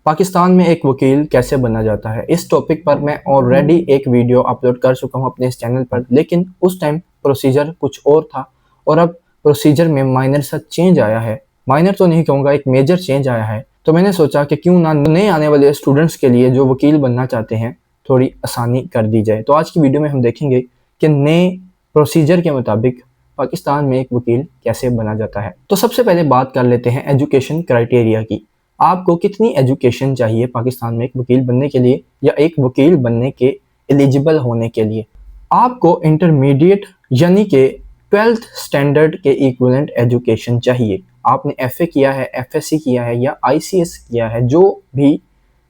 पाकिस्तान में एक वकील कैसे बना जाता है, इस टॉपिक पर मैं ऑलरेडी एक वीडियो अपलोड कर चुका हूं अपने इस चैनल पर, लेकिन उस टाइम प्रोसीजर कुछ और था और अब प्रोसीजर में माइनर सा चेंज आया है। माइनर तो नहीं कहूँगा, एक मेजर चेंज आया है। तो मैंने सोचा कि क्यों ना नए आने वाले स्टूडेंट्स के लिए जो वकील बनना चाहते हैं थोड़ी आसानी कर दी जाए। तो आज की वीडियो में हम देखेंगे कि नए प्रोसीजर के मुताबिक पाकिस्तान में एक वकील कैसे बना जाता है। तो सबसे पहले बात कर लेते हैं एजुकेशन क्राइटेरिया की। आपको कितनी एजुकेशन चाहिए पाकिस्तान में एक वकील बनने के लिए या एक वकील बनने के एलिजिबल होने के लिए? आपको इंटरमीडिएट यानी कि 12th स्टैंडर्ड के इक्विवेलेंट एजुकेशन चाहिए। आपने एफए किया है, एफएससी किया है या आईसीएस किया है, जो भी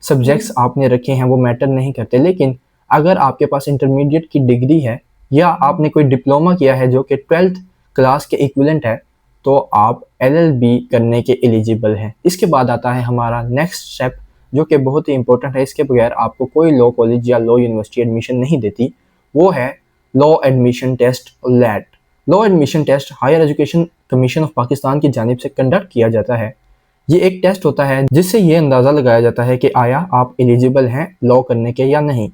सब्जेक्ट्स आपने रखे हैं वो मैटर नहीं करते, लेकिन अगर आपके पास इंटरमीडिएट की डिग्री है या आपने कोई डिप्लोमा किया है जो कि 12th क्लास के इक्विवेलेंट है, तो आप एलएलबी करने के एलिजिबल हैं। इसके बाद आता है हमारा नेक्स्ट स्टेप, जो कि बहुत ही इंपॉर्टेंट है। इसके बगैर आपको कोई लॉ कॉलेज या लॉ यूनिवर्सिटी एडमिशन नहीं देती। वो है law admission test, LAT. Law admission test higher education commission of Pakistan की जानिब से कंडक्ट किया जाता है। ये एक टेस्ट होता है जिससे ये अंदाज़ा लगाया जाता है कि आया आप एलिजिबल हैं लॉ करने के या नहीं।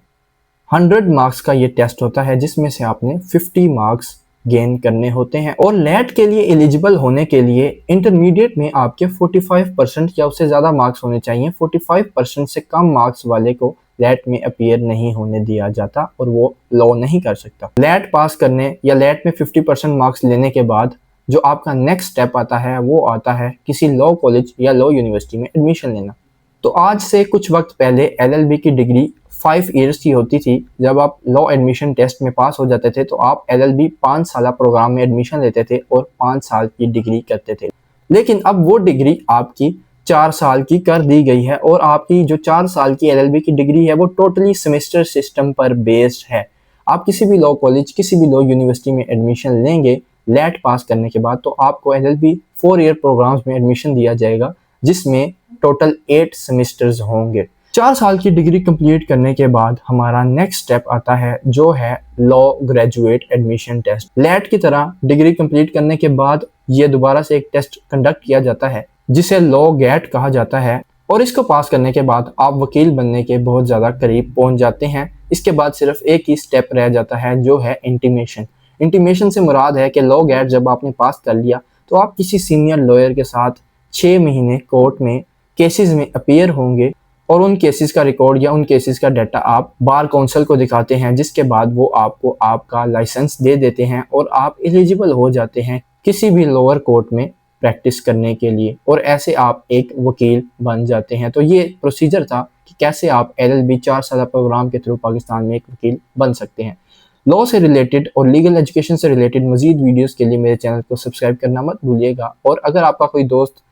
100 मार्क्स का ये टेस्ट होता है जिसमें से आपने 50 मार्क्स गेन करने होते हैं। और लेट के लिए एलिजिबल होने के लिए इंटरमीडिएट में आपके 45% या उससे ज़्यादा मार्क्स होने चाहिए। 45% से कम मार्क्स वाले को लेट में अपीयर नहीं होने दिया जाता और वो लॉ नहीं कर सकता। लेट पास करने या लेट में 50% मार्क्स लेने के बाद जो आपका नेक्स्ट स्टेप आता है वो आता है किसी लॉ कॉलेज या लॉ यूनिवर्सिटी में एडमिशन लेना। तो आज से कुछ वक्त पहले एलएलबी की डिग्री 5 ईयर्स की होती थी। जब आप लॉ एडमिशन टेस्ट में पास हो जाते थे तो आप एलएलबी 5 साल प्रोग्राम में एडमिशन लेते थे और 5 साल की डिग्री करते थे। लेकिन अब वो डिग्री आपकी 4 साल की कर दी गई है और आपकी जो 4 साल की एलएलबी की डिग्री है वो टोटली सेमेस्टर सिस्टम पर बेस्ड है। आप किसी भी लॉ कॉलेज, किसी भी लॉ यूनिवर्सिटी में एडमिशन लेंगे लेट पास करने के बाद, तो आपको एलएलबी 4 ईयर प्रोग्राम्स में एडमिशन दिया जाएगा जिसमें टोटल 8 सेमेस्टर्स होंगे। 4 साल की डिग्री कंप्लीट करने के बाद हमारा नेक्स्ट स्टेप आता है जो है law graduate admission test. LAT की तरह डिग्री कंप्लीट करने के बाद ये दोबारा से एक टेस्ट कंडक्ट किया जाता है जिसे लॉ गेट कहा जाता है और इसको पास करने के बाद आप वकील बनने के बहुत ज़्यादा करीब पहुंच जाते हैं। इसके बाद सिर्फ एक ही स्टेप रह जाता है जो है इंटीमेशन। इंटीमेशन से मुराद है कि लॉ गेट जब आपने पास कर लिया तो आप किसी सीनियर लॉयर के साथ 6 महीने कोर्ट में केसेस में अपीयर होंगे और उन केसेस का रिकॉर्ड या उन केसेस का डाटा आप बार काउंसिल को दिखाते हैं, जिसके बाद वो आपको आपका लाइसेंस दे देते हैं और आप एलिजिबल हो जाते हैं किसी भी लोअर कोर्ट में प्रैक्टिस करने के लिए और ऐसे आप एक वकील बन जाते हैं। तो ये प्रोसीजर था कि कैसे आप एलएलबी 4 साल प्रोग्राम के थ्रू पाकिस्तान में एक वकील बन सकते हैं। लॉ से रिलेटेड और लीगल एजुकेशन से रिलेटेड मजीद वीडियोस के लिए मेरे चैनल को सब्सक्राइब करना मत भूलिएगा और अगर आपका कोई दोस्त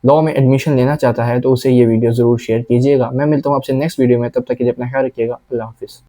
लॉ में एडमिशन लेना चाहता है तो उसे ये वीडियो ज़रूर शेयर कीजिएगा। मैं मिलता हूँ आपसे नेक्स्ट वीडियो में, तब तक के लिए अपना ख्याल रखिएगा। अल्लाह हाफिज़।